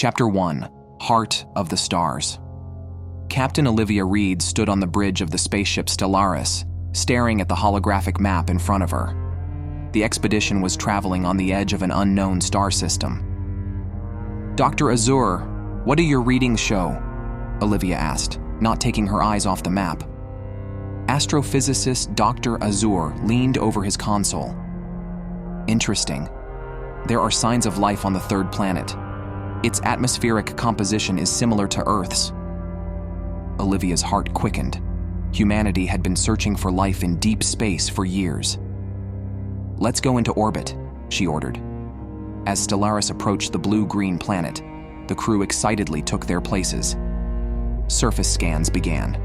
Chapter 1: Heart of the Stars. Captain Olivia Reed stood on the bridge of the spaceship Stellaris, staring at the holographic map in front of her. The expedition was traveling on the edge of an unknown star system. "Dr. Azur, what do your readings show?" Olivia asked, not taking her eyes off the map. Astrophysicist Dr. Azur leaned over his console. "Interesting. There are signs of life on the third planet. Its atmospheric composition is similar to Earth's." Olivia's heart quickened. Humanity had been searching for life in deep space for years. "Let's go into orbit," she ordered. As Stellaris approached the blue-green planet, the crew excitedly took their places. Surface scans began.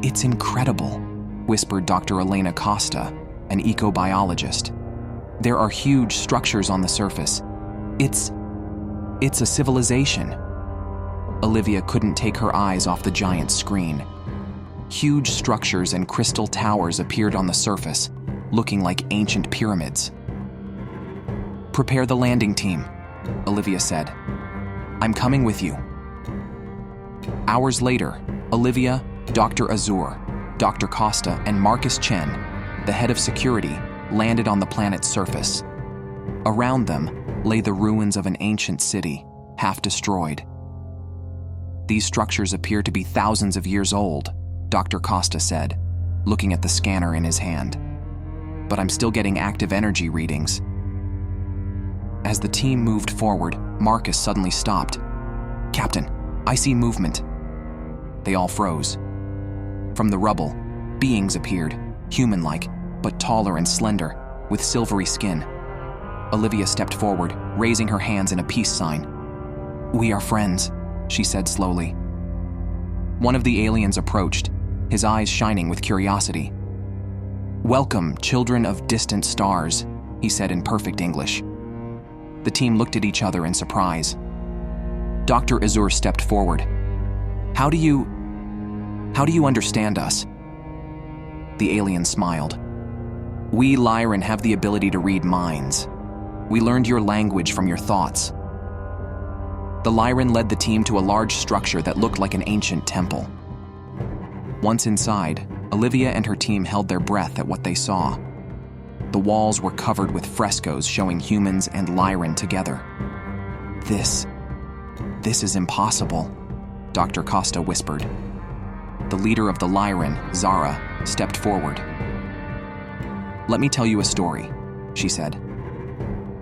"It's incredible," whispered Dr. Elena Costa, an ecobiologist. "There are huge structures on the surface. It's a civilization." Olivia couldn't take her eyes off the giant screen. Huge structures and crystal towers appeared on the surface, looking like ancient pyramids. "Prepare the landing team," Olivia said. "I'm coming with you." Hours later, Olivia, Dr. Azur, Dr. Costa, and Marcus Chen, the head of security, landed on the planet's surface. Around them lay the ruins of an ancient city, half destroyed. "These structures appear to be thousands of years old," Dr. Costa said, looking at the scanner in his hand. "But I'm still getting active energy readings." As the team moved forward, Marcus suddenly stopped. "Captain, I see movement." They all froze. From the rubble, beings appeared, human-like, but taller and slender, with silvery skin. Olivia stepped forward, raising her hands in a peace sign. "We are friends," she said slowly. One of the aliens approached, his eyes shining with curiosity. "Welcome, children of distant stars," he said in perfect English. The team looked at each other in surprise. Dr. Azur stepped forward. How do you understand us?" The alien smiled. "We Lyran have the ability to read minds. We learned your language from your thoughts." The Lyran led the team to a large structure that looked like an ancient temple. Once inside, Olivia and her team held their breath at what they saw. The walls were covered with frescoes showing humans and Lyran together. This is impossible," Dr. Costa whispered. The leader of the Lyran, Zara, stepped forward. "Let me tell you a story," she said.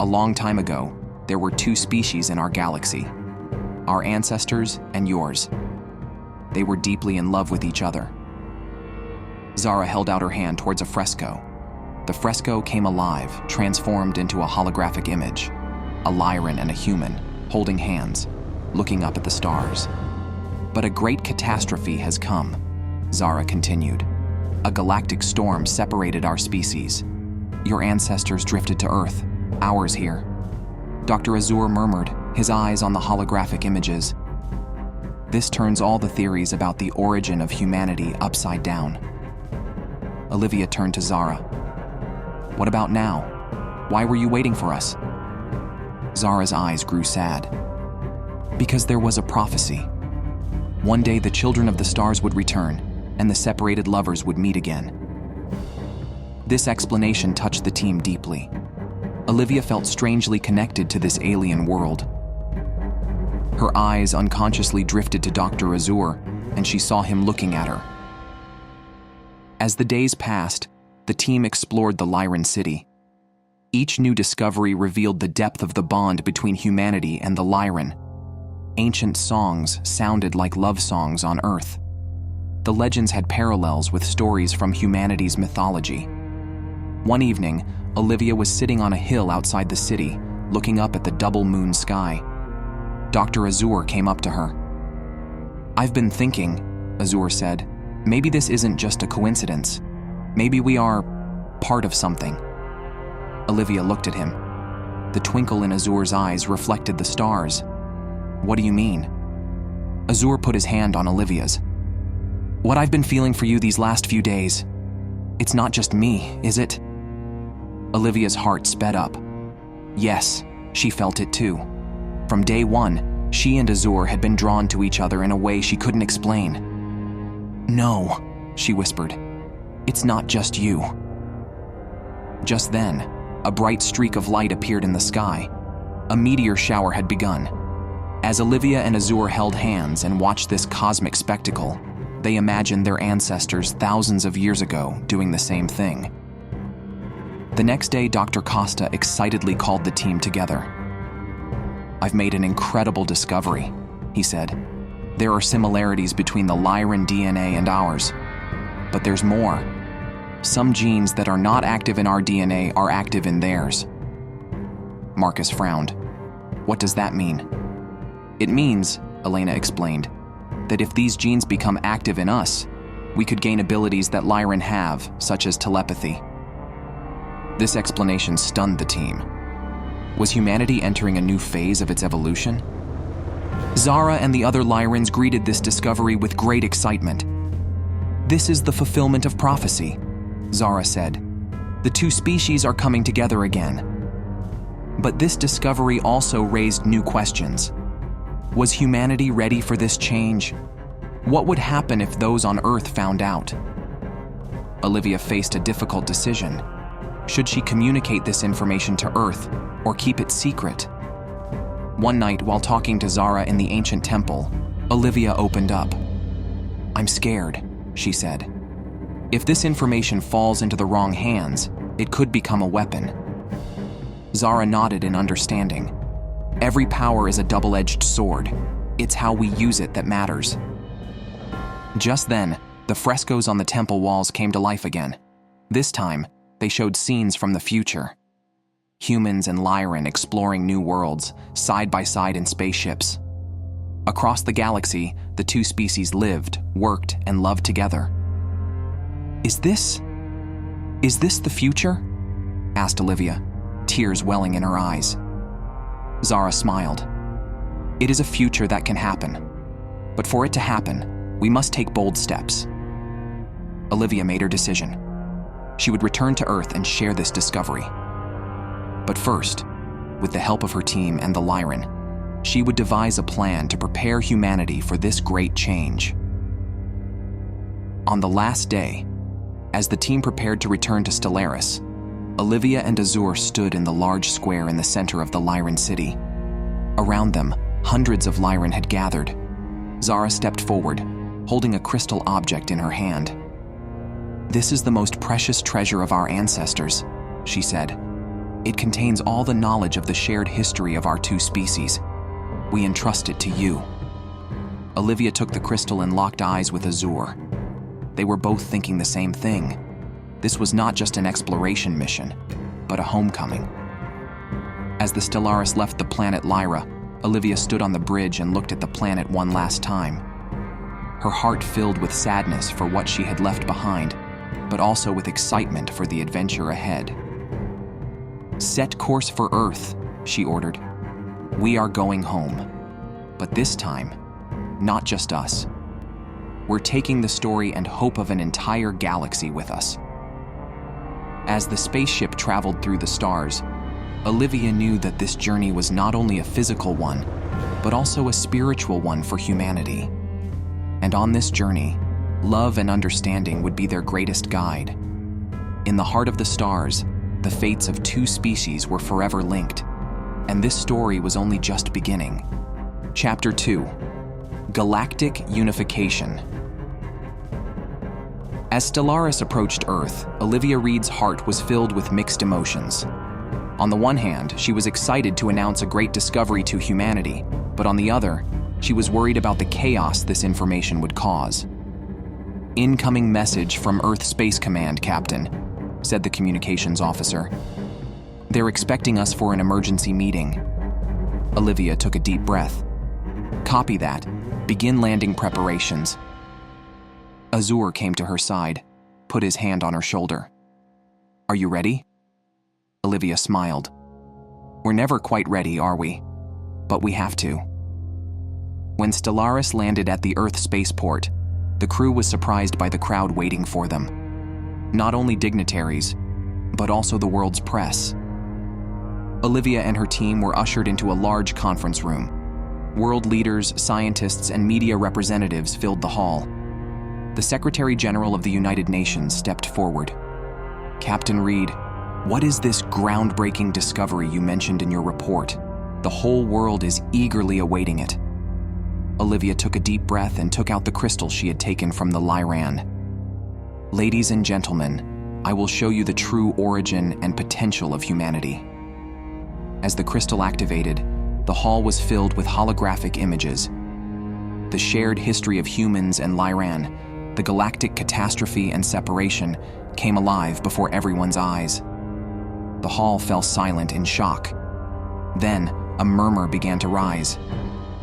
"A long time ago, there were two species in our galaxy, our ancestors and yours. They were deeply in love with each other." Zara held out her hand towards a fresco. The fresco came alive, transformed into a holographic image, a Lyran and a human, holding hands, looking up at the stars. "But a great catastrophe has come," Zara continued. "A galactic storm separated our species. Your ancestors drifted to Earth, ours here." Dr. Azur murmured, his eyes on the holographic images. "This turns all the theories about the origin of humanity upside down." Olivia turned to Zara. "What about now? Why were you waiting for us?" Zara's eyes grew sad. "Because there was a prophecy. One day the children of the stars would return, and the separated lovers would meet again." This explanation touched the team deeply. Olivia felt strangely connected to this alien world. Her eyes unconsciously drifted to Dr. Azur, and she saw him looking at her. As the days passed, the team explored the Lyran city. Each new discovery revealed the depth of the bond between humanity and the Lyran. Ancient songs sounded like love songs on Earth. The legends had parallels with stories from humanity's mythology. One evening, Olivia was sitting on a hill outside the city, looking up at the double moon sky. Dr. Azur came up to her. "I've been thinking," Azur said, "maybe this isn't just a coincidence. Maybe we are part of something." Olivia looked at him. The twinkle in Azur's eyes reflected the stars. "What do you mean?" Azur put his hand on Olivia's. "What I've been feeling for you these last few days. It's not just me, is it?" Olivia's heart sped up. Yes, she felt it too. From day one, she and Azur had been drawn to each other in a way she couldn't explain. "No," she whispered. "It's not just you." Just then, a bright streak of light appeared in the sky. A meteor shower had begun. As Olivia and Azur held hands and watched this cosmic spectacle, they imagined their ancestors thousands of years ago doing the same thing. The next day, Dr. Costa excitedly called the team together. "I've made an incredible discovery," he said. "There are similarities between the Lyran DNA and ours. But there's more. Some genes that are not active in our DNA are active in theirs." Marcus frowned. "What does that mean?" "It means," Elena explained, "that if these genes become active in us, we could gain abilities that Lyran have, such as telepathy." This explanation stunned the team. Was humanity entering a new phase of its evolution? Zara and the other Lyrans greeted this discovery with great excitement. "This is the fulfillment of prophecy," Zara said. "The two species are coming together again." But this discovery also raised new questions. Was humanity ready for this change? What would happen if those on Earth found out? Olivia faced a difficult decision. Should she communicate this information to Earth or keep it secret? One night, while talking to Zara in the ancient temple, Olivia opened up. "I'm scared," she said. "If this information falls into the wrong hands, it could become a weapon." Zara nodded in understanding. Every power is a double-edged sword. It's how we use it that matters. Just then, the frescoes on the temple walls came to life again. This time, they showed scenes from the future. Humans and Lyran exploring new worlds, side by side in spaceships. Across the galaxy, the two species lived, worked, and loved together. Is this the future?" asked Olivia, tears welling in her eyes. Zara smiled. "It is a future that can happen. But for it to happen, we must take bold steps." Olivia made her decision. She would return to Earth and share this discovery. But first, with the help of her team and the Lyran, she would devise a plan to prepare humanity for this great change. On the last day, as the team prepared to return to Stellaris, Olivia and Azur stood in the large square in the center of the Lyran city. Around them, hundreds of Lyran had gathered. Zara stepped forward, holding a crystal object in her hand. "This is the most precious treasure of our ancestors," she said. "It contains all the knowledge of the shared history of our two species. We entrust it to you." Olivia took the crystal and locked eyes with Azur. They were both thinking the same thing. This was not just an exploration mission, but a homecoming. As the Stellaris left the planet Lyra, Olivia stood on the bridge and looked at the planet one last time. Her heart filled with sadness for what she had left behind, but also with excitement for the adventure ahead. "Set course for Earth," she ordered. "We are going home. But this time, not just us. We're taking the story and hope of an entire galaxy with us." As the spaceship traveled through the stars, Olivia knew that this journey was not only a physical one, but also a spiritual one for humanity. And on this journey, love and understanding would be their greatest guide. In the heart of the stars, the fates of two species were forever linked, and this story was only just beginning. Chapter 2: Galactic Unification. As Stellaris approached Earth, Olivia Reed's heart was filled with mixed emotions. On the one hand, she was excited to announce a great discovery to humanity, but on the other, she was worried about the chaos this information would cause. "Incoming message from Earth Space Command, Captain," said the communications officer. "They're expecting us for an emergency meeting." Olivia took a deep breath. "Copy that. Begin landing preparations." Azur came to her side, put his hand on her shoulder. "Are you ready?" Olivia smiled. "We're never quite ready, are we? But we have to." When Stellaris landed at the Earth spaceport, the crew was surprised by the crowd waiting for them. Not only dignitaries, but also the world's press. Olivia and her team were ushered into a large conference room. World leaders, scientists, and media representatives filled the hall. The Secretary General of the United Nations stepped forward. "Captain Reed, what is this groundbreaking discovery you mentioned in your report? The whole world is eagerly awaiting it." Olivia took a deep breath and took out the crystal she had taken from the Lyran. "Ladies and gentlemen, I will show you the true origin and potential of humanity." As the crystal activated, the hall was filled with holographic images. The shared history of humans and Lyran, the galactic catastrophe and separation, came alive before everyone's eyes. The hall fell silent in shock. Then, a murmur began to rise.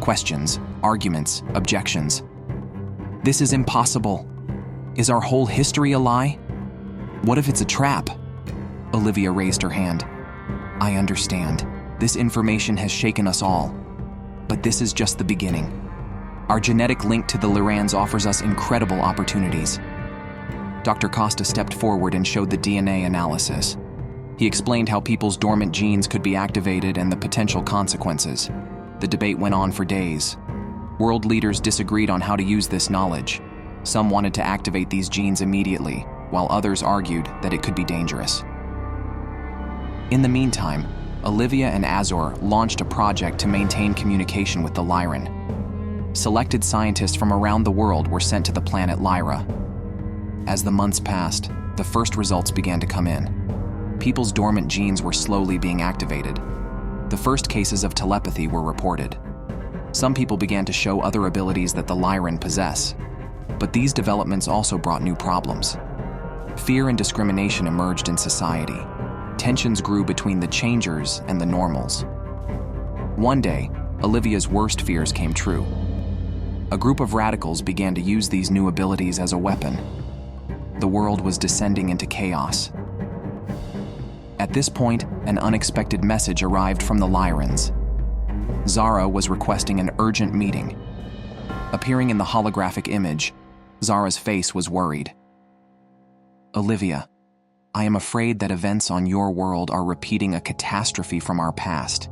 Questions, arguments, objections. "This is impossible. Is our whole history a lie? What if it's a trap?" Olivia raised her hand. "I understand. This information has shaken us all. But this is just the beginning. Our genetic link to the Lyrans offers us incredible opportunities." Dr. Costa stepped forward and showed the DNA analysis. He explained how people's dormant genes could be activated and the potential consequences. The debate went on for days. World leaders disagreed on how to use this knowledge. Some wanted to activate these genes immediately, while others argued that it could be dangerous. In the meantime, Olivia and Azor launched a project to maintain communication with the Lyran. Selected scientists from around the world were sent to the planet Lyra. As the months passed, the first results began to come in. People's dormant genes were slowly being activated. The first cases of telepathy were reported. Some people began to show other abilities that the Lyran possess. But these developments also brought new problems. Fear and discrimination emerged in society. Tensions grew between the changers and the normals. One day, Olivia's worst fears came true. A group of radicals began to use these new abilities as a weapon. The world was descending into chaos. At this point, an unexpected message arrived from the Lyrans. Zara was requesting an urgent meeting. Appearing in the holographic image, Zara's face was worried. "Olivia, I am afraid that events on your world are repeating a catastrophe from our past.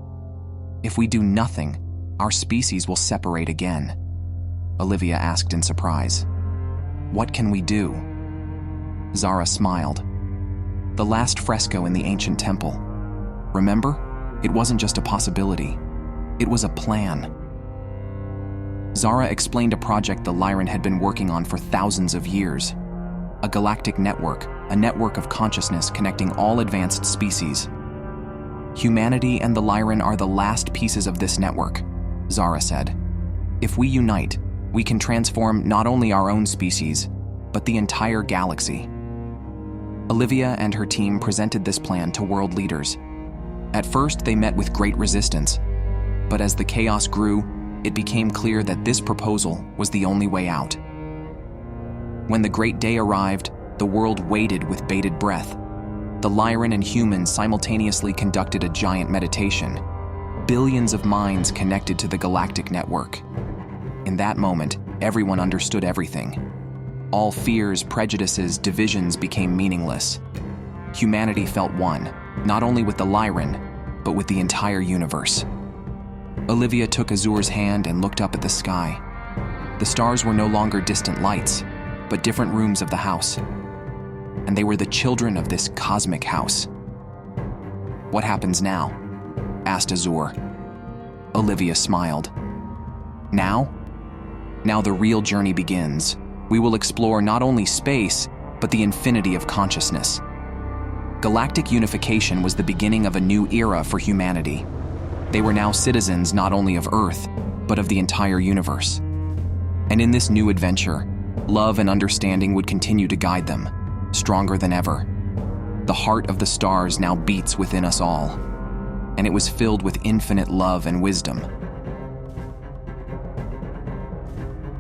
If we do nothing, our species will separate again." Olivia asked in surprise. "What can we do?" Zara smiled. "The last fresco in the ancient temple. Remember? It wasn't just a possibility. It was a plan." Zara explained a project the Lyran had been working on for thousands of years. A galactic network, a network of consciousness connecting all advanced species. "Humanity and the Lyran are the last pieces of this network," Zara said. "If we unite, we can transform not only our own species, but the entire galaxy." Olivia and her team presented this plan to world leaders. At first, they met with great resistance, but as the chaos grew, it became clear that this proposal was the only way out. When the great day arrived, the world waited with bated breath. The Lyran and humans simultaneously conducted a giant meditation. Billions of minds connected to the galactic network. In that moment, everyone understood everything. All fears, prejudices, divisions became meaningless. Humanity felt one, not only with the Lyran, but with the entire universe. Olivia took Azur's hand and looked up at the sky. The stars were no longer distant lights, but different rooms of the house. And they were the children of this cosmic house. "What happens now?" asked Azur. Olivia smiled. "Now? Now the real journey begins. We will explore not only space, but the infinity of consciousness." Galactic unification was the beginning of a new era for humanity. They were now citizens not only of Earth, but of the entire universe. And in this new adventure, love and understanding would continue to guide them, stronger than ever. The heart of the stars now beats within us all, and it was filled with infinite love and wisdom.